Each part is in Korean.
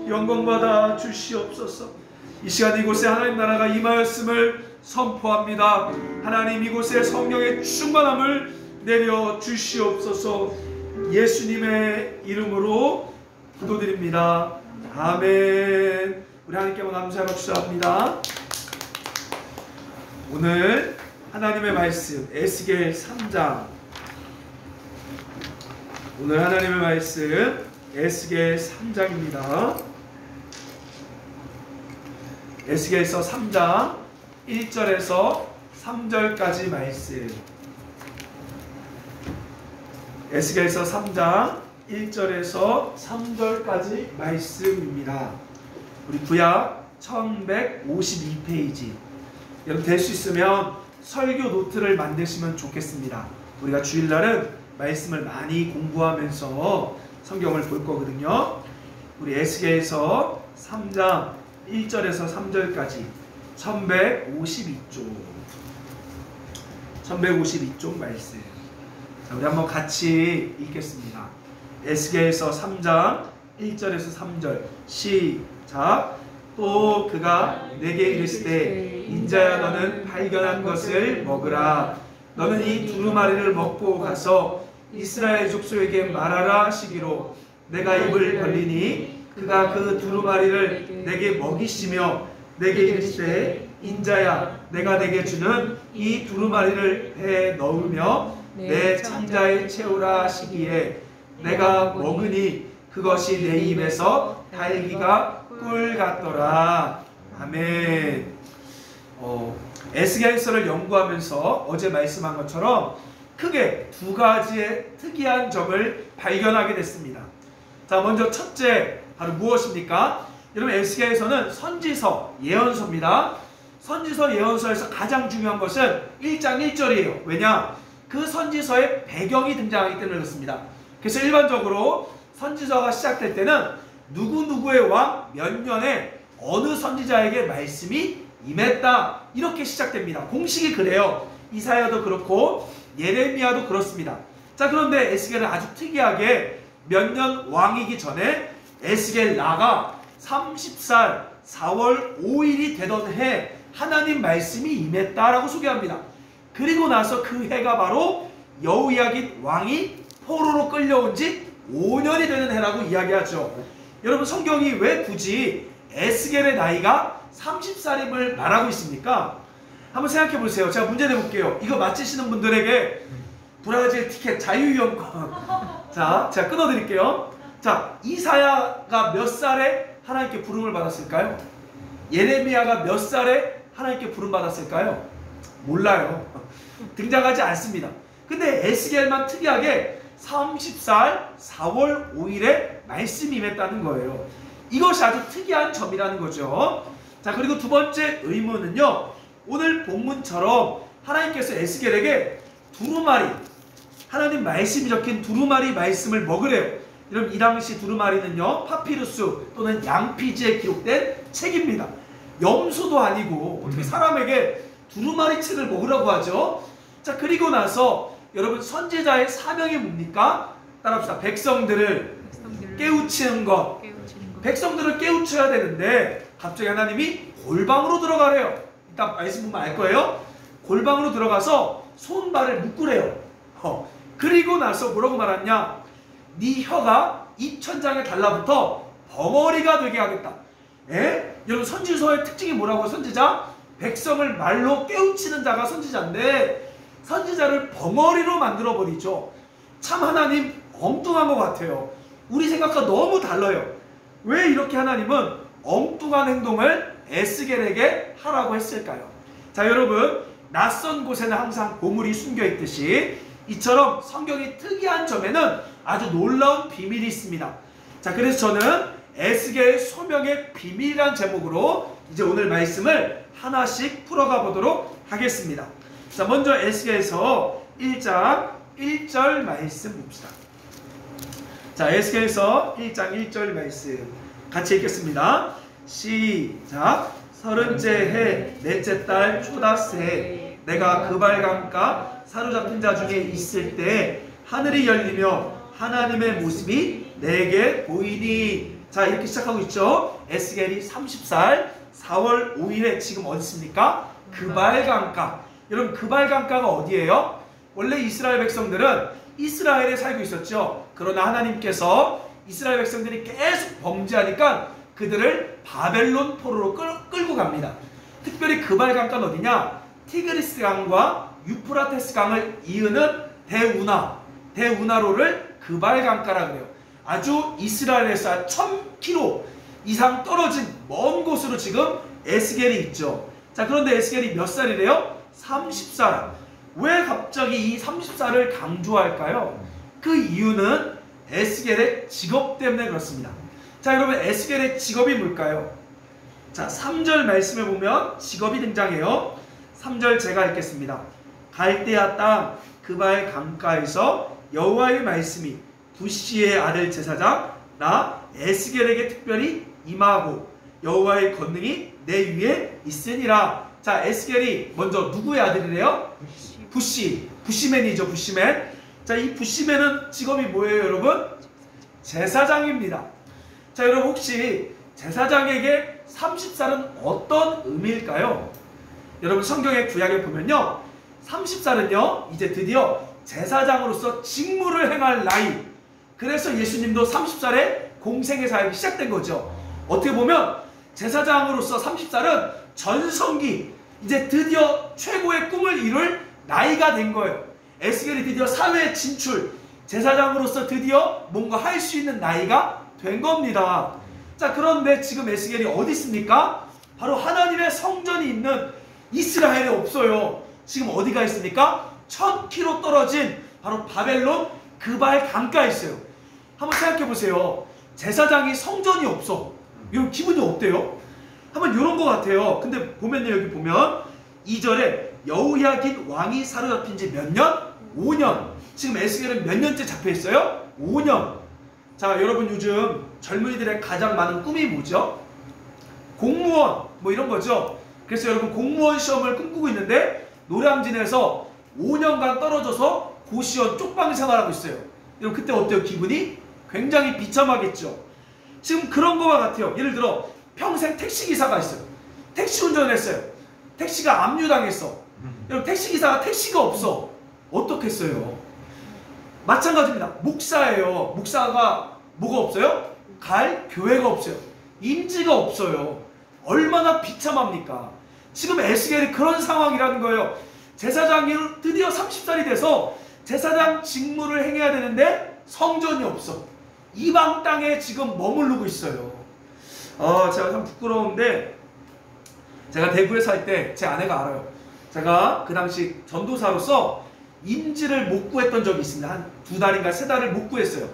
영광받아 주시옵소서. 이 시간 이곳에 하나님 나라가 임하였음을 선포합니다. 하나님 이곳에 성령의 충만함을 내려 주시옵소서. 예수님의 이름으로 기도드립니다. 아멘. 우리 하나님께 감사하고 축사합니다. 오늘 하나님의 말씀 에스겔 3장, 오늘 하나님의 말씀 에스겔 3장입니다. 에스겔서 3장 1절에서 3절까지 말씀. 에스겔서 3장 1절에서 3절까지 말씀입니다. 우리 구약 1152페이지. 여러분 될 수 있으면 설교 노트를 만드시면 좋겠습니다. 우리가 주일날은 말씀을 많이 공부하면서 성경을 볼 거거든요. 우리 에스겔서 3장 1절에서 3절까지 1152쪽 말씀. 자, 우리 한번 같이 읽겠습니다. 에스겔서 3장 1절에서 3절 시작. 또 그가 내게 이르시되 인자야 너는 발견한 것을 먹으라. 너는 이 두루마리를 먹고 가서 이스라엘 족속에게 말하라 하시기로 내가 입을 벌리니 그가 그 두루마리를 내게 먹이시며 내게 이르시되 인자야 내가 내게 주는 이 두루마리를 배에 넣으며 내 창자에 채우라 하시기에 내가 먹으니 그것이 내 입에서 달기가 꿀 같더라. 아멘. 에스겔서를 연구하면서 어제 말씀한 것처럼 크게 두 가지의 특이한 점을 발견하게 됐습니다. 자, 먼저 첫째 바로 무엇입니까? 여러분 에스겔서는 선지서, 예언서입니다. 선지서, 예언서에서 가장 중요한 것은 1장 1절이에요. 왜냐? 그 선지서의 배경이 등장하기 때문에 그렇습니다. 그래서 일반적으로 선지서가 시작될 때는 누구누구의 왕 몇 년에 어느 선지자에게 말씀이 임했다 이렇게 시작됩니다. 공식이 그래요. 이사야도 그렇고 예레미야도 그렇습니다. 자, 그런데 에스겔은 아주 특이하게 몇 년 왕이기 전에 에스겔 나가 30살 4월 5일이 되던 해 하나님 말씀이 임했다라고 소개합니다. 그리고 나서 그 해가 바로 여호야긴 왕이 포로로 끌려온 지 5년이 되는 해라고 이야기하죠. 여러분 성경이 왜 굳이 에스겔의 나이가 30살임을 말하고 있습니까? 한번 생각해 보세요. 제가 문제 내볼게요. 이거 맞히시는 분들에게 브라질 티켓 자유이용권 자, 제가 끊어드릴게요. 자, 이사야가 몇 살에 하나님께 부름을 받았을까요? 예레미야가 몇 살에 하나님께 부름 받았을까요? 몰라요. 등장하지 않습니다. 근데 에스겔만 특이하게 30살 4월 5일에 말씀이 임했다는 거예요. 이것이 아주 특이한 점이라는 거죠. 자, 그리고 두 번째 의문은요, 오늘 본문처럼 하나님께서 에스겔에게 두루마리, 하나님 말씀이 적힌 두루마리 말씀을 먹으래요. 여러분 이 당시 두루마리는요 파피루스 또는 양피지에 기록된 책입니다. 염소도 아니고 어떻게 사람에게 두루마리 책을 먹으라고 하죠. 자, 그리고 나서 여러분 선지자의 사명이 뭡니까? 따라합시다. 백성들을 깨우치는 것. 백성들을 깨우쳐야 되는데 갑자기 하나님이 골방으로 들어가래요. 이따 말씀 보면 알 거예요. 골방으로 들어가서 손발을 묶으래요. 그리고 나서 뭐라고 말하냐? 네 혀가 입천장에 달라붙어 벙어리가 되게 하겠다. 여러분 선지서의 특징이 뭐라고? 선지자? 백성을 말로 깨우치는 자가 선지자인데 선지자를 벙어리로 만들어버리죠. 참 하나님 엉뚱한 것 같아요. 우리 생각과 너무 달라요. 왜 이렇게 하나님은 엉뚱한 행동을 에스겔에게 하라고 했을까요? 자, 여러분 낯선 곳에는 항상 보물이 숨겨있듯이 이처럼 성경이 특이한 점에는 아주 놀라운 비밀이 있습니다. 자, 그래서 저는 에스겔 소명의 비밀이란 제목으로 이제 오늘 말씀을 하나씩 풀어가 보도록 하겠습니다. 자, 먼저 에스겔서 1장 1절 말씀 봅시다. 자, 에스겔서 1장 1절 말씀 같이 읽겠습니다. 시작. 30째 해 넷째 달 초닷새 내가 그발강가 사로잡힌 자 중에 있을 때 하늘이 열리며 하나님의 모습이 내게 보이니. 자, 이렇게 시작하고 있죠. 에스겔이 30살 4월 5일에 지금 어디 있습니까? 그발 강가. 여러분, 그발 강가가 어디예요? 원래 이스라엘 백성들은 이스라엘에 살고 있었죠. 그러나 하나님께서 이스라엘 백성들이 계속 범죄하니까 그들을 바벨론 포로로 끌고 갑니다. 특별히 그발 강가는 어디냐? 티그리스 강과 유프라테스 강을 이으는 대운하로를 그발 강가라 그래요. 아주 이스라엘에서 1000km 이상 떨어진 먼 곳으로 지금 에스겔이 있죠. 자, 그런데 에스겔이 몇 살이래요? 30살. 왜 갑자기 이 30살을 강조할까요? 그 이유는 에스겔의 직업 때문에 그렇습니다. 자, 여러분, 에스겔의 직업이 뭘까요? 자, 3절 말씀에 보면 직업이 등장해요. 3절 제가 읽겠습니다. 갈대아 땅 그발 강가에서 여호와의 말씀이 부시의 아들 제사장 나 에스겔에게 특별히 임하고 여호와의 권능이 내 위에 있으니라. 자, 에스겔이 먼저 누구의 아들이래요? 부시맨이죠. 부시맨. 자, 이 부시맨은 직업이 뭐예요, 여러분? 제사장입니다. 자, 여러분, 혹시 제사장에게 30살은 어떤 의미일까요? 여러분, 성경의 구약에 보면요, 30살은요 이제 드디어 제사장으로서 직무를 행할 나이. 그래서 예수님도 30살에 공생의 사역이 시작된 거죠. 어떻게 보면 제사장으로서 30살은 전성기, 이제 드디어 최고의 꿈을 이룰 나이가 된 거예요. 에스겔이 드디어 사회에 진출, 제사장으로서 드디어 뭔가 할 수 있는 나이가 된 겁니다. 자, 그런데 지금 에스겔이 어디 있습니까? 바로 하나님의 성전이 있는 이스라엘에 없어요. 지금 어디가 있습니까? 1000km 떨어진 바로 바벨론 그발 강가에 있어요. 한번 생각해 보세요. 제사장이 성전이 없어. 이런 기분이 어때요? 한번 이런 것 같아요. 근데 보면요, 여기 보면 2절에 여호야긴 왕이 사로잡힌 지 몇 년? 5년. 지금 에스겔은 몇 년째 잡혀 있어요? 5년. 자, 여러분, 요즘 젊은이들의 가장 많은 꿈이 뭐죠? 공무원, 뭐 이런 거죠. 그래서 여러분, 공무원 시험을 꿈꾸고 있는데 노량진에서 5년간 떨어져서 고시원 쪽방 생활하고 있어요. 여러분, 그때 어때요? 기분이? 굉장히 비참하겠죠. 지금 그런 거와 같아요. 예를 들어 평생 택시기사가 있어요. 택시 운전을 했어요. 택시가 압류당했어. 여러분, 택시기사가 택시가 없어. 어떻겠어요? 마찬가지입니다. 목사예요. 목사가 뭐가 없어요? 갈 교회가 없어요. 임지가 없어요. 얼마나 비참합니까? 지금 에스겔이 그런 상황이라는 거예요. 제사장이 드디어 30살이 돼서 제사장 직무를 행해야 되는데 성전이 없어. 이방 땅에 지금 머무르고 있어요. 제가 참 부끄러운데, 제가 대구에 살 때 제 아내가 알아요. 제가 그 당시 전도사로서 임지를 못 구했던 적이 있습니다. 한 2달인가 3달을 못 구했어요.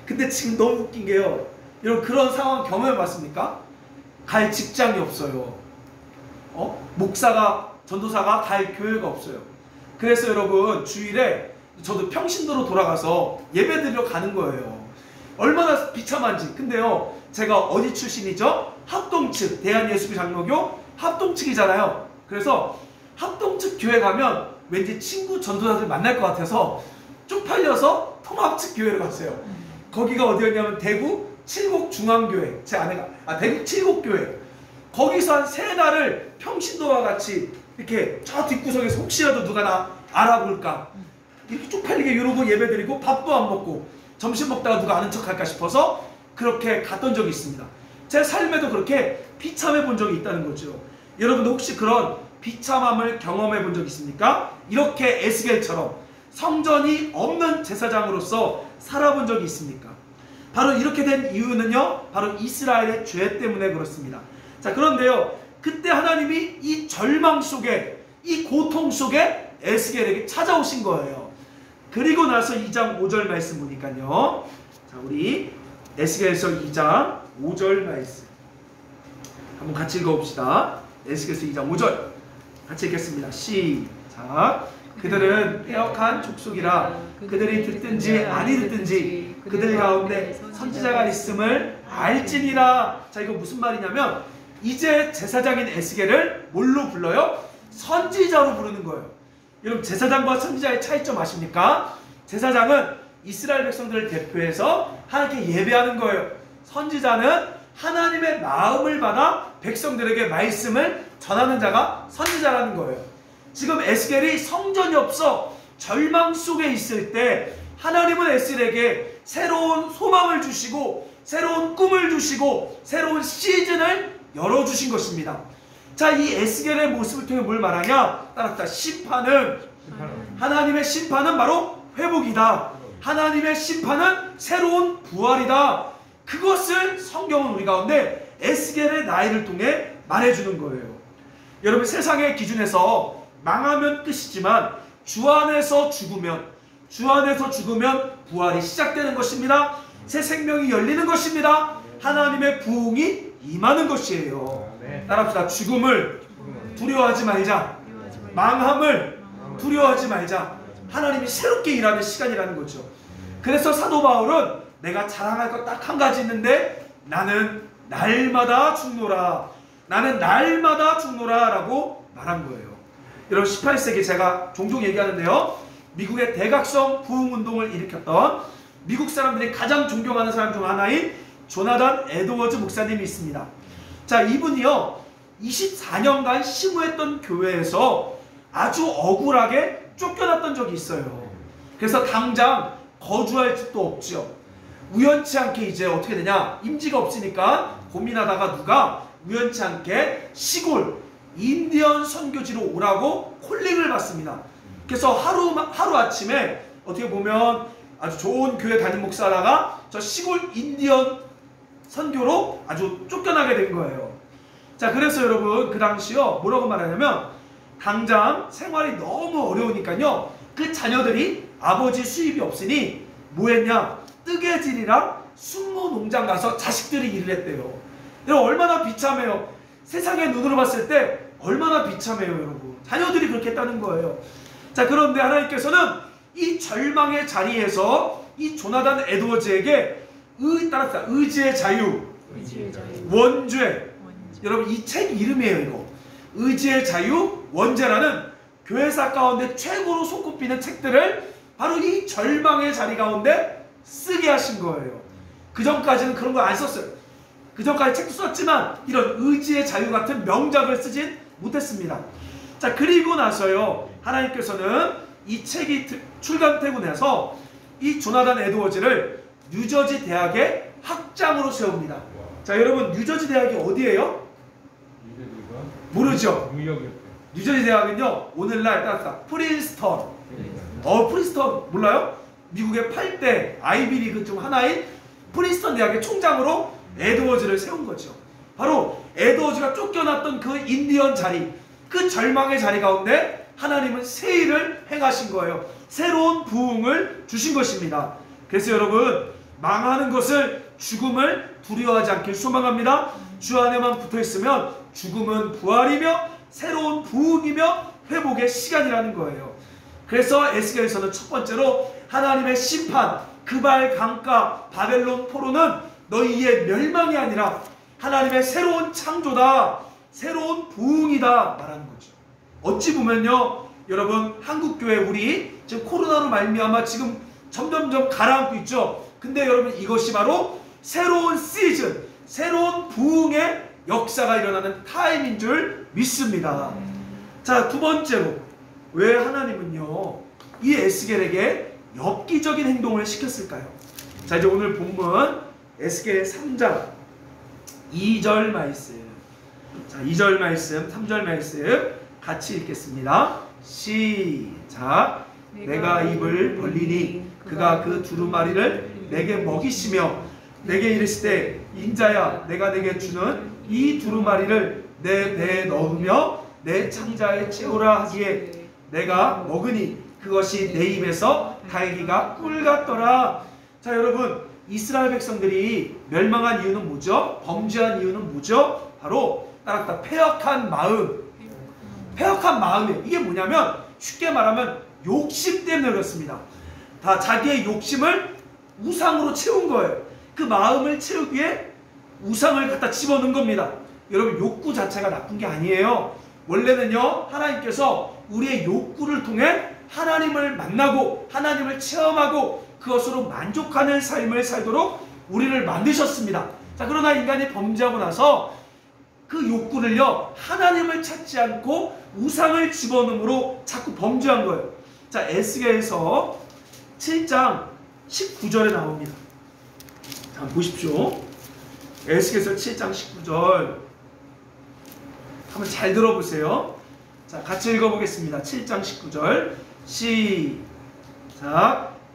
근데 지금 너무 웃긴 게요, 여러분, 그런 상황 경험해 봤습니까? 갈 직장이 없어요. 목사가, 전도사가 갈 교회가 없어요. 그래서 여러분, 주일에 저도 평신도로 돌아가서 예배 드리러 가는 거예요. 얼마나 비참한지. 근데요, 제가 어디 출신이죠? 합동 측, 대한예수교 장로교 합동 측이잖아요. 그래서 합동 측 교회 가면 왠지 친구 전도사들 만날 것 같아서 쪽팔려서 통합 측 교회를 갔어요. 거기가 어디였냐면 대구 칠곡중앙교회. 제 아내가 대구 칠곡교회. 거기서 한 3달을 평신도와 같이 이렇게 저 뒷구석에서 혹시라도 누가 나 알아볼까 이렇게 쪽팔리게 이러고 예배드리고 밥도 안 먹고 점심 먹다가 누가 아는 척 할까 싶어서 그렇게 갔던 적이 있습니다. 제 삶에도 그렇게 비참해 본 적이 있다는 거죠. 여러분도 혹시 그런 비참함을 경험해 본 적 있습니까? 이렇게 에스겔처럼 성전이 없는 제사장으로서 살아본 적이 있습니까? 바로 이렇게 된 이유는요, 바로 이스라엘의 죄 때문에 그렇습니다. 자, 그런데요, 그때 하나님이 이 절망 속에, 이 고통 속에 에스겔에게 찾아오신 거예요. 그리고 나서 2장 5절 말씀 보니까요, 자, 우리 에스겔서 2장 5절 말씀 한번 같이 읽어봅시다. 에스겔서 2장 5절 같이 읽겠습니다. 시작. 그들은 빼앗간 족속이라 그들이 듣든지 아니 듣든지 그들 가운데 선지자가 있음을 알지니라. 자, 이거 무슨 말이냐면 이제 제사장인 에스겔을 뭘로 불러요? 선지자로 부르는 거예요. 여러분, 제사장과 선지자의 차이점 아십니까? 제사장은 이스라엘 백성들을 대표해서 하나님께 예배하는 거예요. 선지자는 하나님의 마음을 받아 백성들에게 말씀을 전하는 자가 선지자라는 거예요. 지금 에스겔이 성전이 없어 절망 속에 있을 때 하나님은 에스겔에게 새로운 소망을 주시고 새로운 꿈을 주시고 새로운 시즌을 열어주신 것입니다. 자, 이 에스겔의 모습을 통해 뭘 말하냐? 따라합시다. 하나님의 심판은 바로 회복이다. 하나님의 심판은 새로운 부활이다. 그것을 성경은 우리 가운데 에스겔의 나이를 통해 말해주는 거예요. 여러분, 세상의 기준에서 망하면 끝이지만 주 안에서 죽으면 부활이 시작되는 것입니다. 새 생명이 열리는 것입니다. 하나님의 부흥이 임하는 것이에요. 따라합시다. 죽음을 두려워하지 말자. 망함을 두려워하지 말자. 하나님이 새롭게 일하는 시간이라는 거죠. 그래서 사도 바울은 내가 자랑할 것 딱 한 가지 있는데 나는 날마다 죽노라. 나는 날마다 죽노라 라고 말한 거예요. 여러분, 18세기 제가 종종 얘기하는데요, 미국의 대각성 부흥운동을 일으켰던 미국 사람들이 가장 존경하는 사람 중 하나인 조나단 에드워즈 목사님이 있습니다. 자, 이분이요 24년간 심우했던 교회에서 아주 억울하게 쫓겨났던 적이 있어요. 그래서 당장 거주할 집도 없죠. 우연치 않게 이제 어떻게 되냐, 임지가 없으니까 고민하다가 누가 우연치 않게 시골 인디언 선교지로 오라고 콜링을 받습니다. 그래서 하루 아침에 어떻게 보면 아주 좋은 교회 담임 목사라가 저 시골 인디언 선교로 아주 쫓겨나게 된 거예요. 자, 그래서 여러분 그 당시요 뭐라고 말하냐면 당장 생활이 너무 어려우니까요 그 자녀들이 아버지 수입이 없으니 뭐 했냐, 뜨개질이랑 숙모 농장 가서 자식들이 일을 했대요. 여러분, 얼마나 비참해요. 세상의 눈으로 봤을 때 얼마나 비참해요. 여러분, 자녀들이 그렇게 했다는 거예요. 자, 그런데 하나님께서는 이 절망의 자리에서 이 조나단 에드워즈에게 의지의 자유, 원죄. 여러분, 이 책 이름이에요. 이거 의지의 자유, 원죄라는 교회사 가운데 최고로 손꼽히는 책들을 바로 이 절망의 자리 가운데 쓰게 하신 거예요. 그 전까지는 그런 거 안 썼어요. 그 전까지 책도 썼지만 이런 의지의 자유 같은 명작을 쓰진 못했습니다. 자, 그리고 나서요 하나님께서는 이 책이 출간되고 나서 이 조나단 에드워즈를 뉴저지 대학의 학장으로 세웁니다. 자, 여러분, 뉴저지 대학이 어디예요? 모르죠? 뉴저지 대학은요 오늘날 따라서 프린스턴. 프린스턴 몰라요? 미국의 8대 아이비리그 중 하나인 프린스턴 대학의 총장으로 에드워즈를 세운 거죠. 바로 에드워즈가 쫓겨났던 그 인디언 자리, 그 절망의 자리 가운데 하나님은 새 일을 행하신 거예요. 새로운 부흥을 주신 것입니다. 그래서 여러분, 망하는 것을, 죽음을 두려워하지 않길 소망합니다. 주 안에만 붙어있으면 죽음은 부활이며 새로운 부흥이며 회복의 시간이라는 거예요. 그래서 에스겔에서는 첫 번째로 하나님의 심판, 그발 강가 바벨론 포로는 너희의 멸망이 아니라 하나님의 새로운 창조다, 새로운 부흥이다 말하는 거죠. 어찌 보면요 여러분, 한국교회 우리 지금 코로나로 말미암아 지금 점점점 가라앉고 있죠. 근데 여러분, 이것이 바로 새로운 시즌, 새로운 부흥의 역사가 일어나는 타임인 줄 믿습니다. 자, 두 번째로 왜 하나님은요 이 에스겔에게 엽기적인 행동을 시켰을까요? 자, 이제 오늘 본문 에스겔 3장 2절 말씀, 자 2절 말씀, 3절 말씀 같이 읽겠습니다. 시작. 내가 입을 벌리니 그가 그 두루마리를 내게 먹이시며 내게 이르시되 인자야, 내가 내게 주는 이 두루마리를 내 배에 넣으며 내 창자에 채우라 하기에 내가 먹으니 그것이 내 입에서 달기가 꿀 같더라. 자, 여러분, 이스라엘 백성들이 멸망한 이유는 뭐죠? 범죄한 이유는 뭐죠? 바로 따라서 패역한 마음. 패역한 마음이에요. 이게 뭐냐면 쉽게 말하면 욕심 때문에 그렇습니다. 다 자기의 욕심을 우상으로 채운 거예요. 그 마음을 채우기 위해 우상을 갖다 집어넣은 겁니다. 여러분, 욕구 자체가 나쁜 게 아니에요. 원래는요 하나님께서 우리의 욕구를 통해 하나님을 만나고 하나님을 체험하고 그것으로 만족하는 삶을 살도록 우리를 만드셨습니다. 자, 그러나 인간이 범죄하고 나서 그 욕구를요, 하나님을 찾지 않고 우상을 집어넣음으로 자꾸 범죄한 거예요. 자, 에스겔서 7장 19절에 나옵니다. 자, 보십시오. 에스겔서 7장 19절 한번 잘 들어보세요. 자, 같이 읽어보겠습니다. 7장 19절 시작.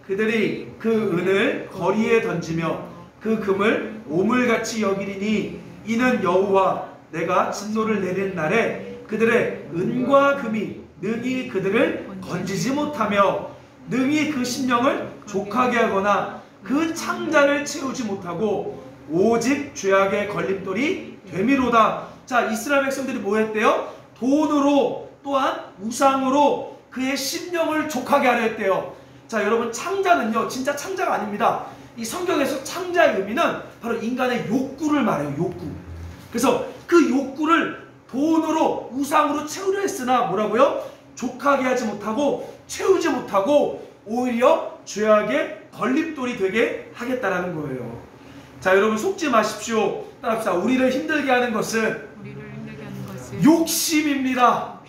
그들이 그 은을 거리에 던지며 그 금을 오물같이 여기리니 이는 여호와 내가 진노를 내리는 날에 그들의 은과 금이 능히 그들을 건지지 못하며 능히 그 심령을 족하게 하거나 그 창자를 채우지 못하고 오직 죄악의 걸림돌이 되미로다. 자, 이스라엘 백성들이 뭐 했대요? 돈으로 또한 우상으로 그의 심령을 족하게 하려 했대요. 자, 여러분, 창자는요 진짜 창자가 아닙니다. 이 성경에서 창자의 의미는 바로 인간의 욕구를 말해요. 욕구. 그래서 그 욕구를 돈으로 우상으로 채우려 했으나 뭐라고요? 족하게 하지 못하고 채우지 못하고 오히려 죄악의 걸림돌이 되게 하겠다라는 거예요. 자, 여러분 속지 마십시오. 따라합시다. 우리를 힘들게 하는 것은 욕심입니다.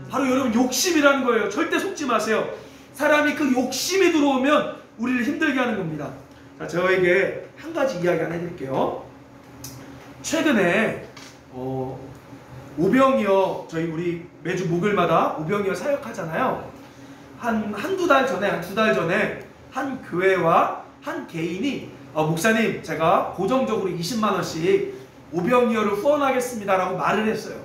바로 여러분 욕심이라는 거예요. 절대 속지 마세요. 사람이 그 욕심이 들어오면 우리를 힘들게 하는 겁니다. 자, 저에게 한 가지 이야기 하나 해드릴게요. 최근에 오병이어, 저희 우리 매주 목요일마다 오병이어 사역하잖아요. 한두 달 전에 한 교회와 한 개인이 목사님, 제가 고정적으로 20만원씩 오병이어를 후원하겠습니다 라고 말을 했어요.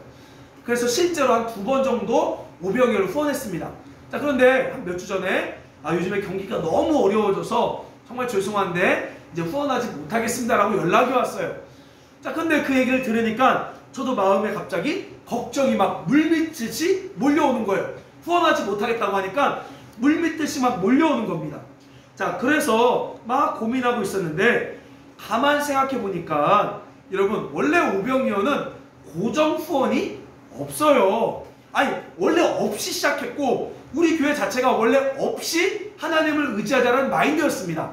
그래서 실제로 한 2번 정도 오병이어를 후원했습니다. 자, 그런데 한 몇 주 전에 요즘에 경기가 너무 어려워져서 정말 죄송한데 이제 후원하지 못하겠습니다 라고 연락이 왔어요. 자, 근데 그 얘기를 들으니까 저도 마음에 갑자기 걱정이 막 물밀듯이 몰려오는 거예요. 후원하지 못하겠다고 하니까 물밀듯이 막 몰려오는 겁니다. 자, 그래서 막 고민하고 있었는데 가만 생각해 보니까 여러분, 원래 오병이어는 고정 후원이 없어요. 아니, 원래 없이 시작했고 우리 교회 자체가 원래 없이 하나님을 의지하자는 마인드였습니다.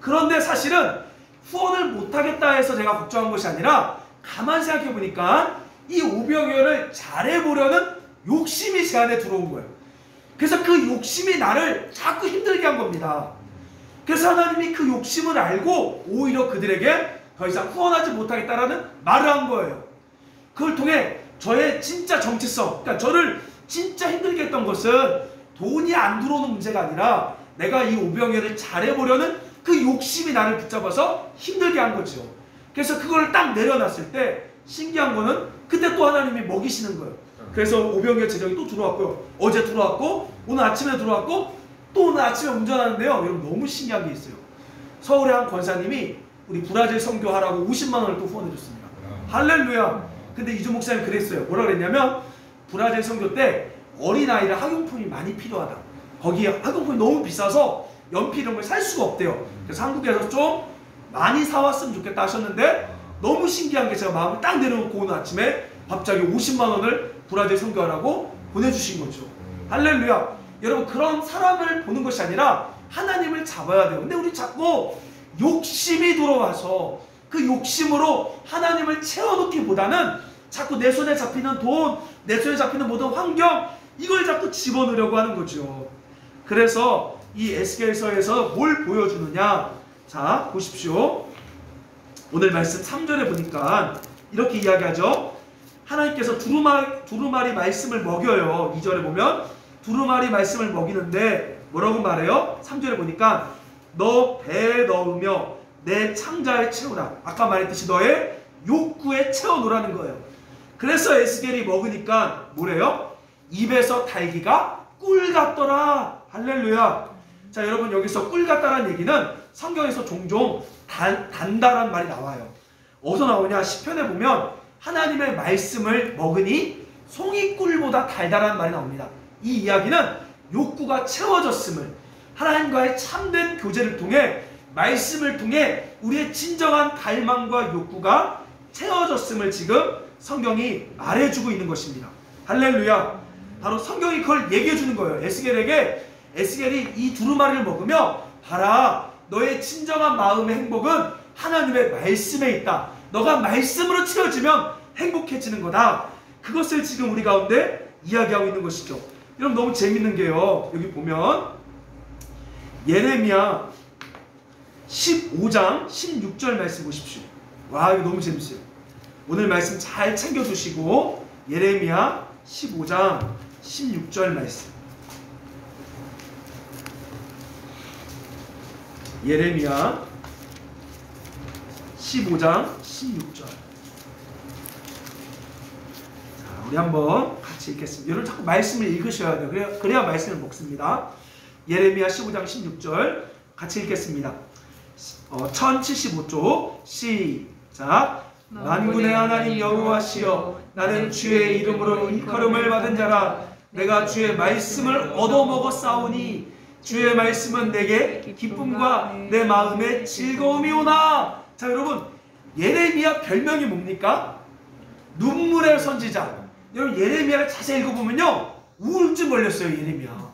그런데 사실은 후원을 못하겠다 해서 제가 걱정한 것이 아니라 가만 생각해 보니까 이 오병이어를 잘해보려는 욕심이 제 안에 들어온 거예요. 그래서 그 욕심이 나를 자꾸 힘들게 한 겁니다. 그래서 하나님이 그 욕심을 알고 오히려 그들에게 더 이상 후원하지 못하겠다라는 말을 한 거예요. 그걸 통해 저의 진짜 정체성, 그러니까 저를 진짜 힘들게 했던 것은 돈이 안 들어오는 문제가 아니라 내가 이 오병이어를 잘해보려는 그 욕심이 나를 붙잡아서 힘들게 한 거죠. 그래서 그걸 딱 내려놨을 때 신기한 거는 그때 또 하나님이 먹이시는 거예요. 그래서 오병이어 재정이 또 들어왔고요. 어제 들어왔고 오늘 아침에 들어왔고 또 오늘 아침에 운전하는데요. 여러분, 너무 신기한 게 있어요. 서울의 한 권사님이 우리 브라질 선교하라고 50만 원을 또 후원해 줬습니다. 할렐루야. 근데 이주 목사님 그랬어요. 뭐라 그랬냐면 브라질 선교 때 어린아이들 학용품이 많이 필요하다. 거기 학용품이 너무 비싸서 연필 이런 걸 살 수가 없대요. 그래서 한국에서 좀 많이 사왔으면 좋겠다 하셨는데 너무 신기한 게 제가 마음을 딱 내려놓고 오늘 아침에 갑자기 50만 원을 브라질 선교하라고 보내주신 거죠. 할렐루야. 여러분, 그런 사람을 보는 것이 아니라 하나님을 잡아야 돼요. 근데 우리 자꾸 욕심이 들어와서 그 욕심으로 하나님을 채워넣기보다는 자꾸 내 손에 잡히는 돈, 내 손에 잡히는 모든 환경, 이걸 자꾸 집어넣으려고 하는 거죠. 그래서 이 에스겔서에서 뭘 보여주느냐? 자, 보십시오. 오늘 말씀 3절에 보니까 이렇게 이야기하죠. 하나님께서 두루마리 말씀을 먹여요. 2절에 보면 두루마리 말씀을 먹이는데 뭐라고 말해요? 3절에 보니까 너 배에 넣으며 내 창자에 채우라. 아까 말했듯이 너의 욕구에 채워놓으라는 거예요. 그래서 에스겔이 먹으니까 뭐래요? 입에서 달기가 꿀 같더라. 할렐루야. 자, 여러분, 여기서 꿀 같다라는 얘기는 성경에서 종종 단다란 말이 나와요. 어디서 나오냐? 시편에 보면 하나님의 말씀을 먹으니 송이꿀보다 달달한 말이 나옵니다. 이 이야기는 욕구가 채워졌음을, 하나님과의 참된 교제를 통해, 말씀을 통해 우리의 진정한 갈망과 욕구가 채워졌음을 지금 성경이 말해주고 있는 것입니다. 할렐루야. 바로 성경이 그걸 얘기해 주는 거예요. 에스겔이 이 두루마리를 먹으며 봐라, 너의 진정한 마음의 행복은 하나님의 말씀에 있다. 너가 말씀으로 채워지면 행복해지는 거다. 그것을 지금 우리 가운데 이야기하고 있는 것이죠. 여러분 너무 재밌는 게요. 여기 보면 예레미야 15장 16절 말씀 보십시오. 와, 이거 너무 재밌어요. 오늘 말씀 잘 챙겨두시고 예레미야 15장 16절 말씀. 예레미야 15장 16절. 자, 우리 한번 같이 읽겠습니다. 여러분 자꾸 말씀을 읽으셔야 돼요. 그래야 말씀을 먹습니다. 예레미야 15장 16절 같이 읽겠습니다. 1075쪽 시작. 만군의 하나님 여호와시여, 나는 주의 이름으로 일컬음을 받은 자라. 내가 주의 말씀을 얻어먹었사오니 주의 말씀은 내게 기쁨과 내 마음에 즐거움이 오나. 자, 여러분 예레미야 별명이 뭡니까? 눈물의 선지자. 여러분 예레미야를 자세히 읽어보면요, 우울증 걸렸어요. 예레미야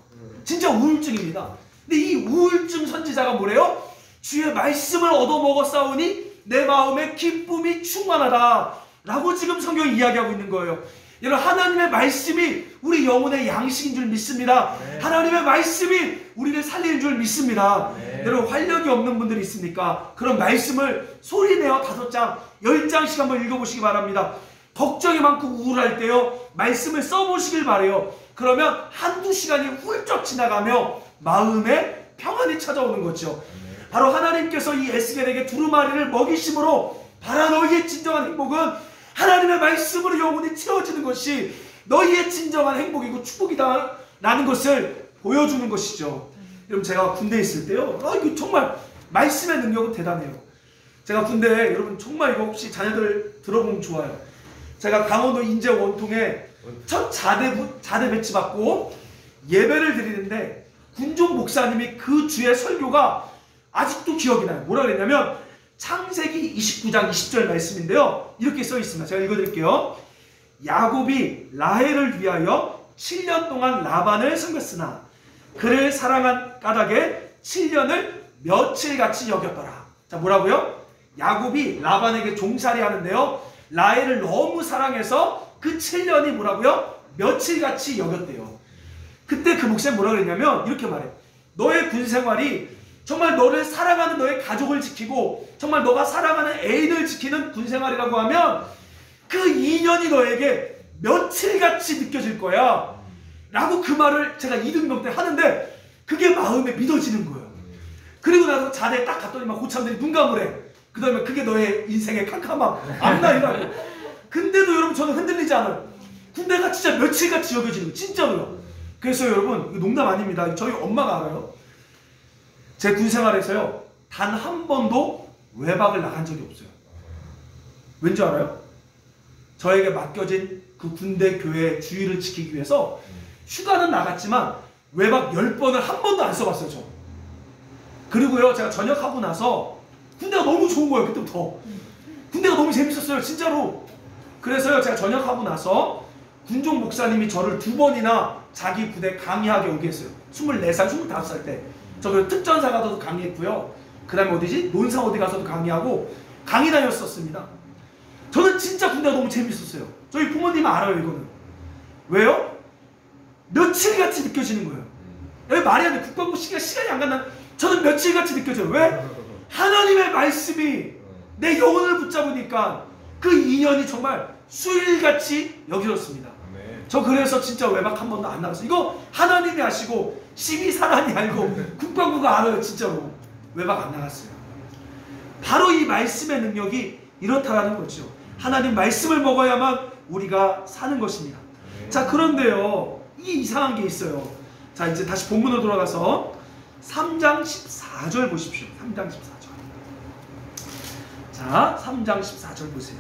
진짜 우울증입니다. 근데 이 우울증 선지자가 뭐래요? 주의 말씀을 얻어먹었사오니 내 마음에 기쁨이 충만하다 라고 지금 성경이 이야기하고 있는 거예요. 여러분 하나님의 말씀이 우리 영혼의 양식인 줄 믿습니다. 네. 하나님의 말씀이 우리를 살리는 줄 믿습니다. 네. 여러분 활력이 없는 분들이 있습니까? 그런 말씀을 소리내어 5장 10장씩 한번 읽어보시기 바랍니다. 걱정이 많고 우울할 때요, 말씀을 써보시길 바래요. 그러면 한두 시간이 훌쩍 지나가며 마음에 평안이 찾아오는 거죠. 바로 하나님께서 이 에스겔에게 두루마리를 먹이심으로 바라 너희의 진정한 행복은 하나님의 말씀으로 영혼이 채워지는 것이 너희의 진정한 행복이고 축복이다라는 것을 보여주는 것이죠. 여러분 제가 군대에 있을 때요, 이거 정말 말씀의 능력은 대단해요. 제가 군대에, 여러분 정말 이거 혹시 자녀들 들어보면 좋아요. 제가 강원도 인제 원통에 첫 자대 배치 받고 예배를 드리는데 군종 목사님이 그 주의 설교가 아직도 기억이 나요. 뭐라 그랬냐면 창세기 29장 20절 말씀인데요, 이렇게 써 있습니다. 제가 읽어드릴게요. 야곱이 라헬을 위하여 7년 동안 라반을 섬겼으나 그를 사랑한 까닭에 7년을 며칠같이 여겼더라. 자, 뭐라고요? 야곱이 라반에게 종살이 하는데요, 라헬을 너무 사랑해서 그 7년이 뭐라고요? 며칠같이 여겼대요. 그때 그 목사님 뭐라 그랬냐면 이렇게 말해. 너의 군 생활이 정말 너를 사랑하는 너의 가족을 지키고 정말 너가 사랑하는 애인을 지키는 군 생활이라고 하면 그 2년이 너에게 며칠같이 느껴질 거야 라고 그 말을 제가 2등병 때 하는데 그게 마음에 믿어지는 거예요. 그리고 나서 자리에 딱 갔더니 막 고참들이 눈 감으래. 그 다음에 그게 너의 인생의 캄캄함 앞날이라고. 근데도 여러분 저는 흔들리지 않아요. 군대가 진짜 며칠같이 여겨지는 거예요. 진짜로요. 그래서 여러분 이거 농담 아닙니다. 저희 엄마가 알아요. 제 군생활에서요, 단 한 번도 외박을 나간 적이 없어요. 왠지 알아요? 저에게 맡겨진 그 군대 교회 주의를 지키기 위해서 휴가는 나갔지만 외박 10번을 한 번도 안 써봤어요. 저. 그리고요, 제가 전역하고 나서 군대가 너무 좋은 거예요. 그때부터 군대가 너무 재밌었어요. 진짜로. 그래서요, 제가 전역하고 나서 군종 목사님이 저를 2번이나 자기 부대 강의하게 오게 했어요. 24살, 25살 때. 저 특전사 가서도 강의했고요. 그 다음에 어디지? 논산 어디 가서도 강의하고 강의 다녔었습니다. 저는 진짜 군대가 너무 재밌었어요. 저희 부모님은 알아요, 이거는. 왜요? 며칠같이 느껴지는 거예요. 여기 말이 안 돼. 국방부 시간이 안 간다. 저는 며칠같이 느껴져요. 왜? 하나님의 말씀이 내 영혼을 붙잡으니까 그 2년이 정말 수일같이 여겨졌습니다. 저 그래서 진짜 외박 한 번도 안 나갔어요. 이거 하나님이 아시고 시비사단이 알고 국방부가 알아요. 진짜로 외박 안 나갔어요. 바로 이 말씀의 능력이 이렇다라는 거죠. 하나님 말씀을 먹어야만 우리가 사는 것입니다. 자, 그런데요, 이 이상한 게 있어요. 자, 이제 다시 본문으로 돌아가서 3장 14절 보십시오. 3장 14절. 자, 3장 14절 보세요.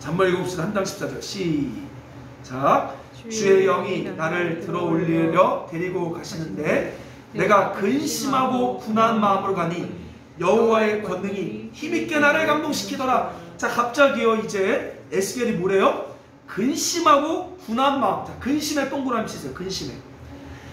한번 읽어봅시다. 3장 14절 시작. 주의 영이 나를 들어올리려 데리고 가시는데 내가 근심하고 분한 마음으로 가니 여호와의 권능이 힘있게 나를 감동시키더라. 자, 갑자기요, 이제 에스겔이 뭐래요? 근심하고 분한 마음. 자, 근심에 동그라미 치세요. 근심에.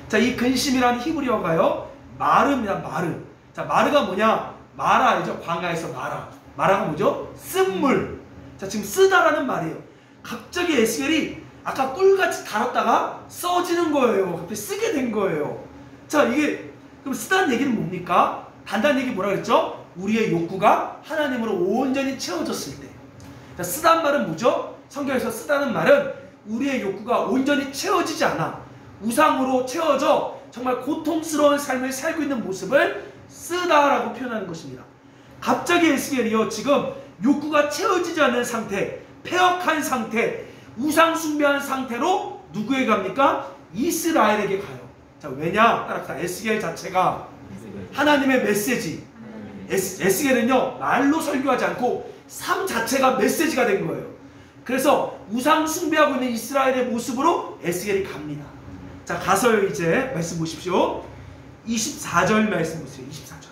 자, 이 근심이라는 히브리어가요, 마르입니다. 마르. 자, 마르가 뭐냐? 마라이죠. 광야에서 마라. 마라가 뭐죠? 쓴물. 자, 지금 쓰다라는 말이에요. 갑자기 에스겔이 아까 꿀같이 달았다가 써지는 거예요. 갑자기 쓰게 된 거예요. 자, 이게 그럼 쓰다는 얘기는 뭡니까? 단단 얘기 뭐라 그랬죠? 우리의 욕구가 하나님으로 온전히 채워졌을 때. 자, 쓰다는 말은 뭐죠? 성경에서 쓰다는 말은 우리의 욕구가 온전히 채워지지 않아 우상으로 채워져 정말 고통스러운 삶을 살고 있는 모습을 쓰다라고 표현하는 것입니다. 갑자기 에스겔이요, 지금 욕구가 채워지지 않는 상태, 폐역한 상태, 우상 숭배한 상태로 누구에게 갑니까? 이스라엘에게 가요. 자, 왜냐? 따라합시다. 에스겔 자체가 하나님의 메시지. 에스겔은요, 말로 설교하지 않고 삶 자체가 메시지가 된 거예요. 그래서 우상 숭배하고 있는 이스라엘의 모습으로 에스겔이 갑니다. 자, 가서요, 이제 말씀 보십시오. 24절 말씀 보세요. 24절.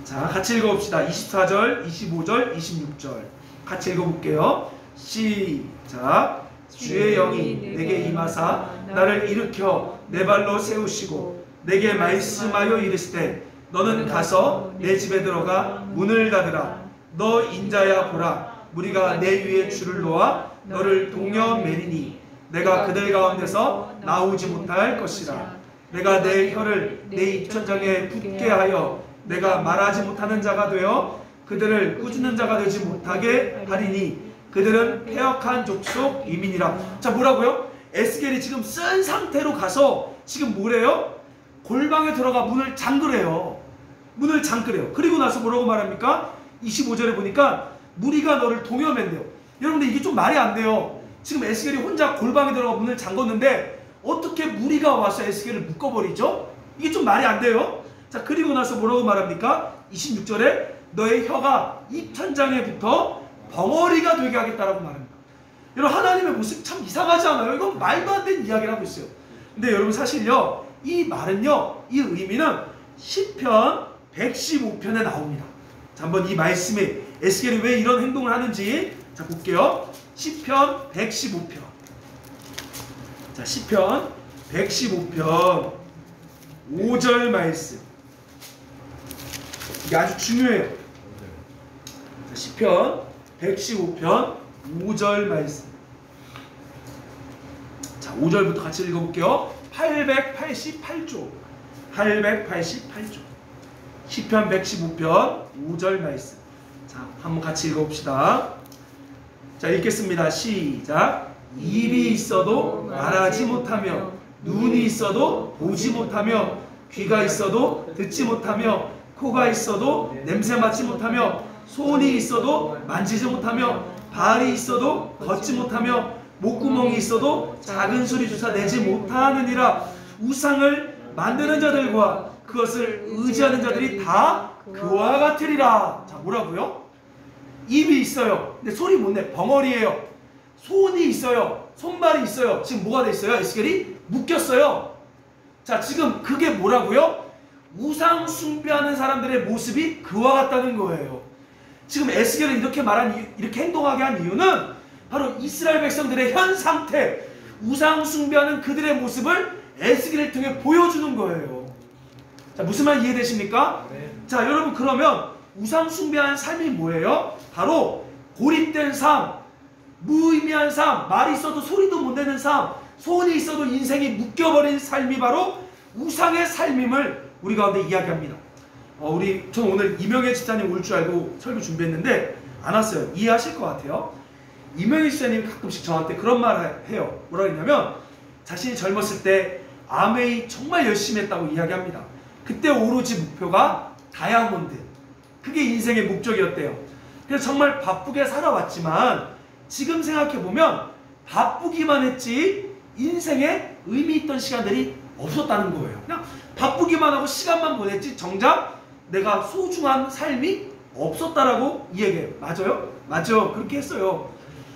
자, 같이 읽어봅시다. 24절, 25절, 26절. 같이 읽어볼게요. 시작. 주의 영이 내게 임하사 나를 일으켜 내 발로 세우시고 내게 말씀하여 이르시되 너는 가서 내 집에 들어가 문을 닫으라. 너 인자야 보라. 무리가 내 위에 줄을 놓아 너를 동여 매리니 내가 그들 가운데서 나오지 못할 것이라. 내가 내 혀를 내 입천장에 붙게 하여 내가 말하지 못하는 자가 되어 그들을 꾸짖는 자가 되지 못하게 하리니 그들은 폐역한 족속 이민이라. 자, 뭐라고요? 에스겔이 지금 쓴 상태로 가서 지금 뭐래요? 골방에 들어가 문을 잠그래요. 문을 잠그래요. 그리고 나서 뭐라고 말합니까? 25절에 보니까 무리가 너를 동여맨대요. 여러분들 이게 좀 말이 안 돼요. 지금 에스겔이 혼자 골방에 들어가 문을 잠궜는데 어떻게 무리가 와서 에스겔을 묶어버리죠? 이게 좀 말이 안 돼요. 자, 그리고 나서 뭐라고 말합니까? 26절에 너의 혀가 입천장에 붙어 벙어리가 되게 하겠다라고 말합니다. 여러분, 하나님의 모습 참 이상하지 않아요? 이건 말도 안 되는 이야기를 하고 있어요. 근데 여러분, 사실요, 이 말은요, 이 의미는 시편 115편에 나옵니다. 자, 한번 이 말씀에 에스겔이 왜 이런 행동을 하는지 자, 볼게요. 시편 115편. 자, 시편 115편 5절 말씀. 이게 아주 중요해요. 자, 시편 115편 5절 말씀. 자, 5절부터 같이 읽어볼게요. 888조. 888조. 시편 115편 5절 말씀. 자, 한번 같이 읽어봅시다. 자, 읽겠습니다. 시작. 입이 있어도 말하지 못하며 눈이 있어도 보지 못하며 귀가 있어도 듣지 못하며 코가 있어도 냄새 맡지 못하며 손이 있어도 만지지 못하며 발이 있어도 걷지 못하며 목구멍이 있어도 작은 소리조차 내지 못하느니라. 우상을 만드는 자들과 그것을 의지하는 자들이 다 그와 같으리라. 자, 뭐라고요? 입이 있어요. 근데 소리 못 내. 벙어리예요. 손이 있어요. 손발이 있어요. 지금 뭐가 돼 있어요? 에스겔이 묶였어요. 자, 지금 그게 뭐라고요? 우상 숭배하는 사람들의 모습이 그와 같다는 거예요. 지금 에스겔은 이렇게 행동하게 한 이유는 바로 이스라엘 백성들의 현 상태, 우상 숭배하는 그들의 모습을 에스겔을 통해 보여주는 거예요. 자, 무슨 말 이해되십니까? 네. 자, 여러분, 그러면 우상 숭배하는 삶이 뭐예요? 바로 고립된 삶, 무의미한 삶, 말이 있어도 소리도 못 내는 삶, 손이 있어도 인생이 묶여버린 삶이 바로 우상의 삶임을 우리 가운데 이야기합니다. 전 오늘 이명애 집사님 올 줄 알고 설교 준비했는데 안 왔어요. 이해하실 것 같아요. 이명애 집사님이 가끔씩 저한테 그런 말을 해요. 뭐라 그러냐면 자신이 젊었을 때 아메이 정말 열심히 했다고 이야기합니다. 그때 오로지 목표가 다이아몬드, 그게 인생의 목적이었대요. 그래서 정말 바쁘게 살아왔지만 지금 생각해보면 바쁘기만 했지 인생에 의미 있던 시간들이 없었다는 거예요. 그냥 바쁘기만 하고 시간만 보냈지 정작 내가 소중한 삶이 없었다라고 이야기해요. 맞아요? 맞죠? 그렇게 했어요.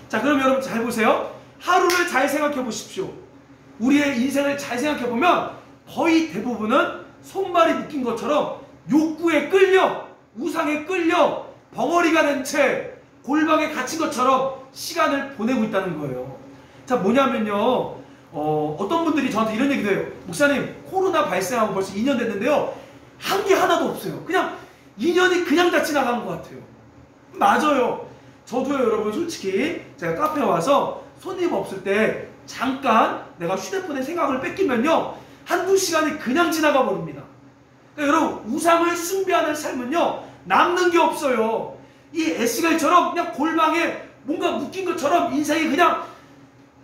자, 그럼 여러분 잘 보세요. 하루를 잘 생각해 보십시오. 우리의 인생을 잘 생각해 보면 거의 대부분은 손발이 묶인 것처럼 욕구에 끌려, 우상에 끌려 벙어리가 된 채 골방에 갇힌 것처럼 시간을 보내고 있다는 거예요. 자, 뭐냐면요, 어떤 분들이 저한테 이런 얘기도 해요. 목사님, 코로나 발생하고 벌써 2년 됐는데요, 한 게 하나도 없어요. 그냥 인연이 그냥 다 지나간 것 같아요. 맞아요. 저도요, 여러분, 솔직히 제가 카페에 와서 손님 없을 때 잠깐 내가 휴대폰에 생각을 뺏기면요, 한두 시간이 그냥 지나가 버립니다. 그러니까 여러분, 우상을 숭배하는 삶은요, 남는 게 없어요. 이 에스겔처럼 그냥 골방에 뭔가 묶인 것처럼 인생이 그냥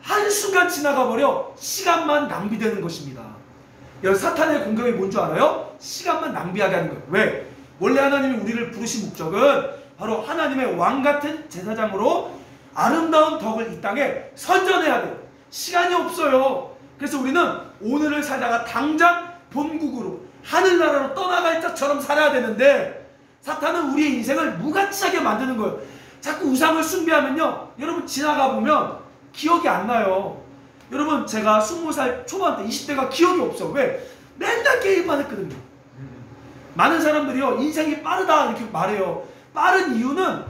한순간 지나가 버려 시간만 낭비되는 것입니다. 여러분, 사탄의 공격이 뭔 줄 알아요? 시간만 낭비하게 하는 거예요. 왜? 원래 하나님이 우리를 부르신 목적은 바로 하나님의 왕 같은 제사장으로 아름다운 덕을 이 땅에 선전해야 돼요. 시간이 없어요. 그래서 우리는 오늘을 살다가 당장 본국으로 하늘나라로 떠나갈 자처럼 살아야 되는데, 사탄은 우리의 인생을 무가치하게 만드는 거예요. 자꾸 우상을 숭배하면요, 여러분 지나가 보면 기억이 안 나요. 여러분, 제가 20살 초반 때 20대가 기억이 없어. 왜? 맨날 게임만 했거든요. 많은 사람들이요, 인생이 빠르다 이렇게 말해요. 빠른 이유는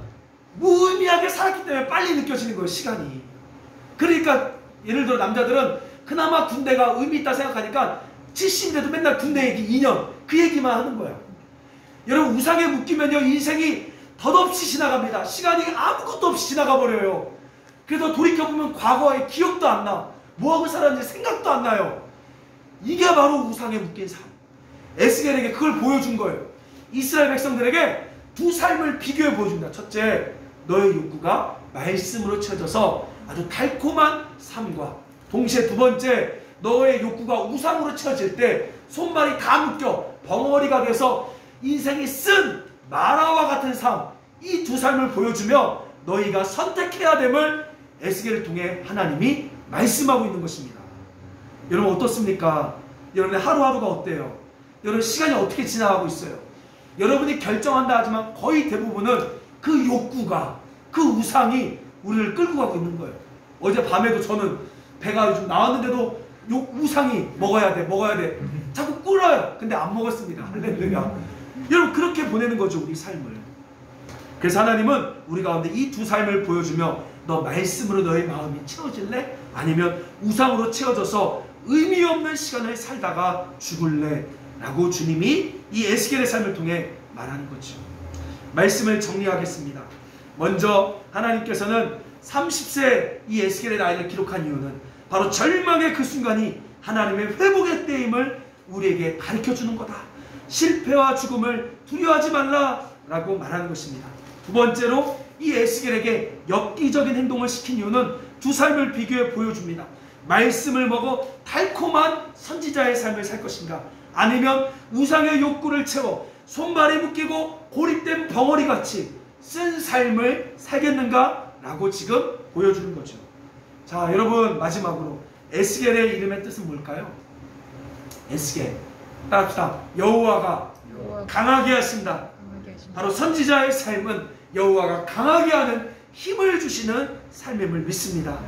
무의미하게 살았기 때문에 빨리 느껴지는 거예요, 시간이. 그러니까 예를 들어 남자들은 그나마 군대가 의미 있다 생각하니까 70대도 맨날 군대 얘기 2년 그 얘기만 하는 거야. 여러분, 우상에 묶이면요, 인생이 덧없이 지나갑니다. 시간이 아무것도 없이 지나가 버려요. 그래서 돌이켜보면 과거의 기억도 안 나. 뭐하고 살았는지 생각도 안 나요. 이게 바로 우상에 묶인 삶. 에스겔에게 그걸 보여준 거예요. 이스라엘 백성들에게 두 삶을 비교해 보여준다. 첫째, 너의 욕구가 말씀으로 채워져서 아주 달콤한 삶과, 동시에 두 번째, 너의 욕구가 우상으로 채워질 때 손발이 다 묶여 벙어리가 돼서 인생이 쓴 마라와 같은 삶, 이 두 삶을 보여주며 너희가 선택해야 됨을 에스겔을 통해 하나님이 말씀하고 있는 것입니다. 여러분, 어떻습니까? 여러분의 하루하루가 어때요? 여러분, 시간이 어떻게 지나가고 있어요? 여러분이 결정한다 하지만 거의 대부분은 그 욕구가, 그 우상이 우리를 끌고 가고 있는 거예요. 어제 밤에도 저는 배가 좀 나왔는데도 우상이 먹어야 돼 자꾸 꿀어요. 근데 안 먹었습니다. 할렐루야. 여러분, 그렇게 보내는 거죠, 우리 삶을. 그래서 하나님은 우리 가운데 이 두 삶을 보여주며, 너 말씀으로 너의 마음이 채워질래? 아니면 우상으로 채워져서 의미 없는 시간을 살다가 죽을래? 라고 주님이 이 에스겔의 삶을 통해 말하는 거죠. 말씀을 정리하겠습니다. 먼저 하나님께서는 30세 이 에스겔의 나이를 기록한 이유는 바로 절망의 그 순간이 하나님의 회복의 때임을 우리에게 가르쳐주는 거다. 실패와 죽음을 두려워하지 말라라고 말하는 것입니다. 두 번째로 이 에스겔에게 엽기적인 행동을 시킨 이유는 두 삶을 비교해 보여줍니다. 말씀을 먹어 달콤한 선지자의 삶을 살 것인가, 아니면 우상의 욕구를 채워 손발이 묶이고 고립된 벙어리같이 쓴 삶을 살겠는가 라고 지금 보여주는 거죠. 자, 여러분, 마지막으로 에스겔의 이름의 뜻은 뭘까요? 에스겔, 따라합시다. 여호와가 강하게 하신다. 바로 선지자의 삶은 여호와가 강하게 하는 힘을 주시는 삶임을 믿습니다.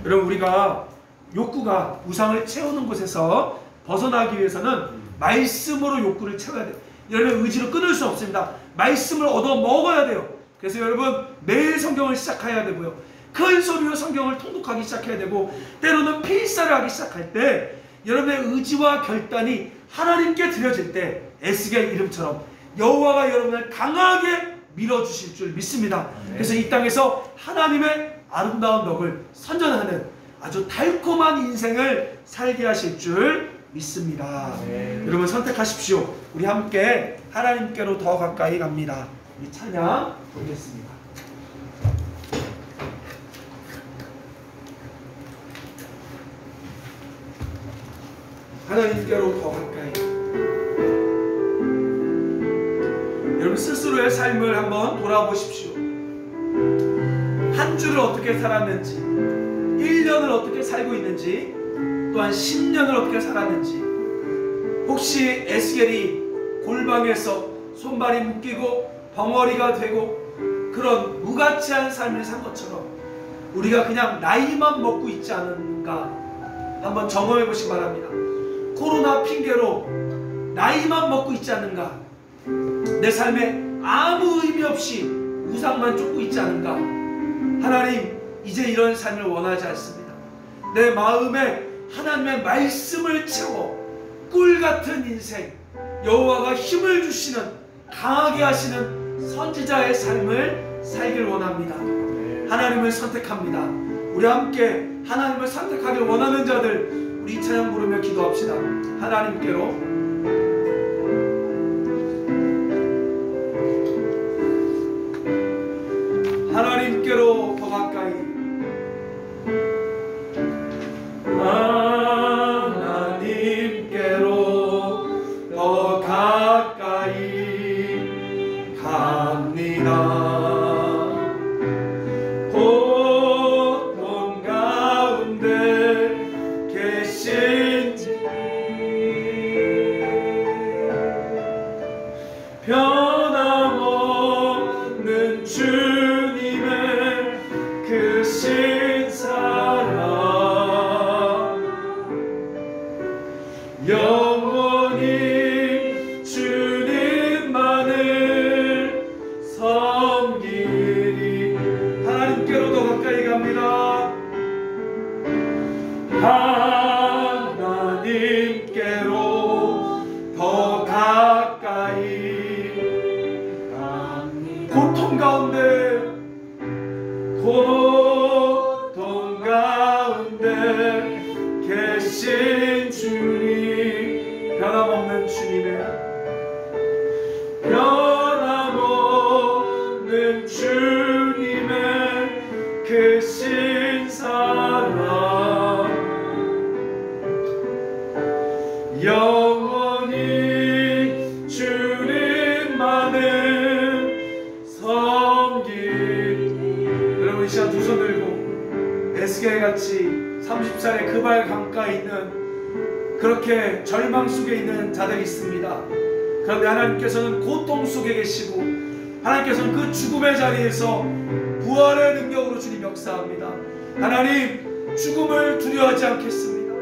여러분, 우리가 욕구가 우상을 채우는 곳에서 벗어나기 위해서는 말씀으로 욕구를 채워야 돼요. 여러분, 의지로 끊을 수 없습니다. 말씀을 얻어 먹어야 돼요. 그래서 여러분, 매일 성경을 시작해야 되고요, 큰 소리로 성경을 통독하기 시작해야 되고, 때로는 필사를 하기 시작할 때 여러분의 의지와 결단이 하나님께 드려질 때 에스겔 이름처럼 여호와가 여러분을 강하게 밀어주실 줄 믿습니다. 그래서 이 땅에서 하나님의 아름다운 덕을 선전하는 아주 달콤한 인생을 살게 하실 줄 믿습니다. 여러분, 선택하십시오. 우리 함께 하나님께로 더 가까이 갑니다. 이 찬양 보겠습니다. 하나님께로 더 가까이. 여러분, 스스로의 삶을 한번 돌아보십시오. 한 주를 어떻게 살았는지, 1년을 어떻게 살고 있는지, 또한 10년을 어떻게 살았는지, 혹시 에스겔이 골방에서 손발이 묶이고 벙어리가 되고 그런 무가치한 삶을 산 것처럼 우리가 그냥 나이만 먹고 있지 않은가 한번 점검해 보시기 바랍니다. 코로나 핑계로 나이만 먹고 있지 않는가, 내 삶에 아무 의미 없이 우상만 쫓고 있지 않은가. 하나님, 이제 이런 삶을 원하지 않습니다. 내 마음에 하나님의 말씀을 채워 꿀같은 인생, 여호와가 힘을 주시는, 강하게 하시는 선지자의 삶을 살길 원합니다. 하나님을 선택합니다. 우리 함께 하나님을 선택하길 원하는 자들, 우리 이 찬양 부르며 기도합시다. 하나님께로 더 가까이, 하나님께로 더 가까이 갑니다. 고통 가운데 계신 변함없는 주님의 크신 사랑, 영원히 주님만을 섬기리. 하나님께로 더 가까이 갑니다. 하나님께로 더 가까이 갑니다. 고통 가운데 계신 주님, 변함없는 주님의, 변함없는 주님의 크신 사랑, 영원히 주님만을 섬기리. 여러분, 이 시간 두 손 들고 에스겔같이 30살의 그발 강가에 있는, 그렇게 절망 속에 있는 자들이 있습니다. 그런데 하나님께서는 고통 속에 계시고, 하나님께서는 그 죽음의 자리에서 부활의 능력으로 주님 역사합니다. 하나님, 죽음을 두려워하지 않겠습니다.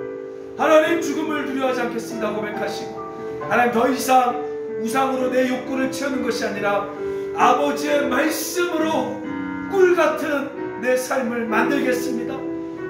하나님, 죽음을 두려워하지 않겠습니다 고백하시고, 하나님, 더 이상 우상으로 내 욕구를 채우는 것이 아니라 아버지의 말씀으로 꿀같은 내 삶을 만들겠습니다.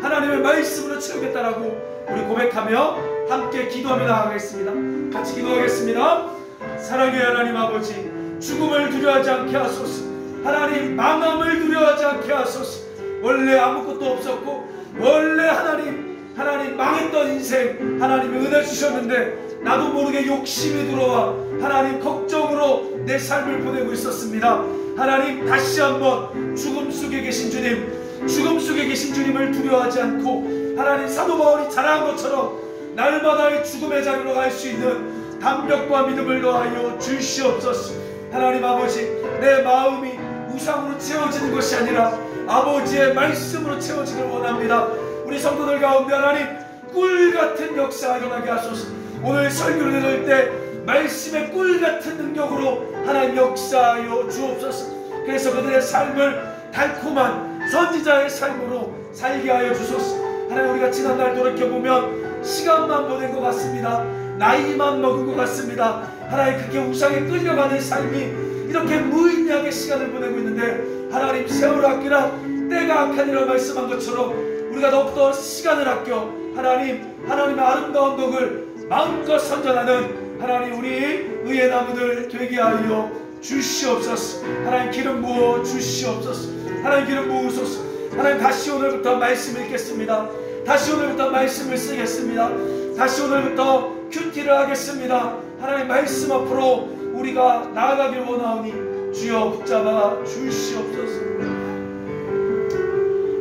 하나님의 말씀으로 채우겠다라고 우리 고백하며 함께 기도하며 나가겠습니다. 같이 기도하겠습니다. 사랑의 하나님 아버지, 죽음을 두려워하지 않게 하소서. 하나님, 망함을 두려워하지 않게 하소서. 원래 아무것도 없었고, 원래 하나님 망했던 인생, 하나님이 은혜 주셨는데 나도 모르게 욕심이 들어와 하나님 걱정으로 내 삶을 보내고 있었습니다. 하나님, 다시 한번 죽음 속에 계신 주님, 죽음 속에 계신 주님을 두려워하지 않고, 하나님, 사도 바울이 자랑한 것처럼 날마다의 죽음의 자리로 갈 수 있는 담력과 믿음을 더하여 주시옵소서. 하나님 아버지, 내 마음이 우상으로 채워지는 것이 아니라 아버지의 말씀으로 채워지길 원합니다. 우리 성도들 가운데 하나님, 꿀같은 역사가 일어나게 하소서. 오늘 설교를 들을 때 말씀의 꿀같은 능력으로 하나님 역사하여 주옵소서. 그래서 그들의 삶을 달콤한 선지자의 삶으로 살게 하여 주소서. 하나님, 우리가 지난날 돌이켜보면 시간만 보낸 것 같습니다. 나이만 먹은 것 같습니다. 하나님, 그렇게 우상에 끌려가는 삶이 이렇게 무의미하게 시간을 보내고 있는데, 하나님, 세월을 아끼라 때가 악하니라 말씀한 것처럼 우리가 더욱더 시간을 아껴 하나님의 아름다운 덕을 마음껏 선전하는 하나님, 우리 의의 나무들 되게 하여 주시옵소서. 하나님, 기름 부어 주시옵소서. 하나님, 기름 부으소서. 하나님, 다시 오늘부터 말씀 읽겠습니다. 다시 오늘부터 말씀을 쓰겠습니다. 다시 오늘부터 큐티를 하겠습니다. 하나님, 말씀 앞으로 우리가 나아가길 원하오니 주여 붙잡아 주시옵소서.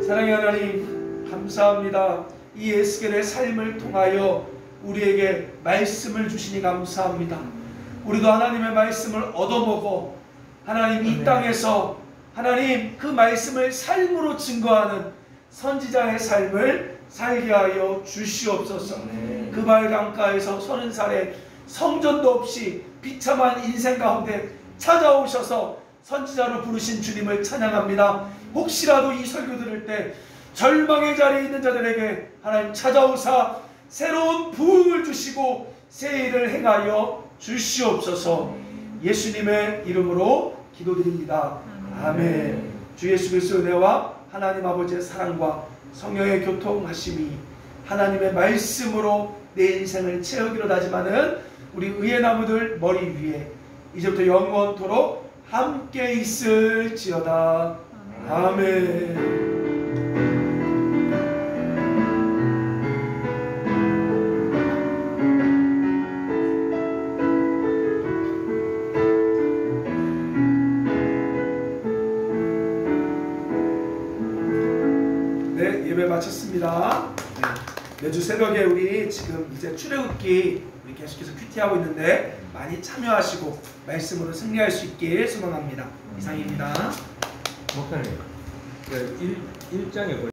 사랑의 하나님, 감사합니다. 이 에스겔의 삶을 통하여 우리에게 말씀을 주시니 감사합니다. 우리도 하나님의 말씀을 얻어먹어 하나님, 이 땅에서 하나님 그 말씀을 삶으로 증거하는 선지자의 삶을 살게 하여 주시옵소서. 그발 강가에서 30살에 성전도 없이 비참한 인생 가운데 찾아오셔서 선지자로 부르신 주님을 찬양합니다. 혹시라도 이 설교 들을 때 절망의 자리에 있는 자들에게 하나님 찾아오사 새로운 부흥을 주시고 새 일을 행하여 주시옵소서. 예수님의 이름으로 기도드립니다. 아멘. 주 예수 그리스도의 은혜와 하나님 아버지의 사랑과 성령의 교통하심이 하나님의 말씀으로 내 인생을 채우기로 다짐하는 우리 의의 나무들 머리 위에 이제부터 영원토록 함께 있을지어다. 아멘. 네, 예배 마쳤습니다. 네, 매주 새벽에 우리 지금 이제 출애굽기 우리 계속해서 큐티하고 있는데 많이 참여하시고 말씀으로 승리할 수 있길 소망합니다. 이상입니다. 목사님, 1장에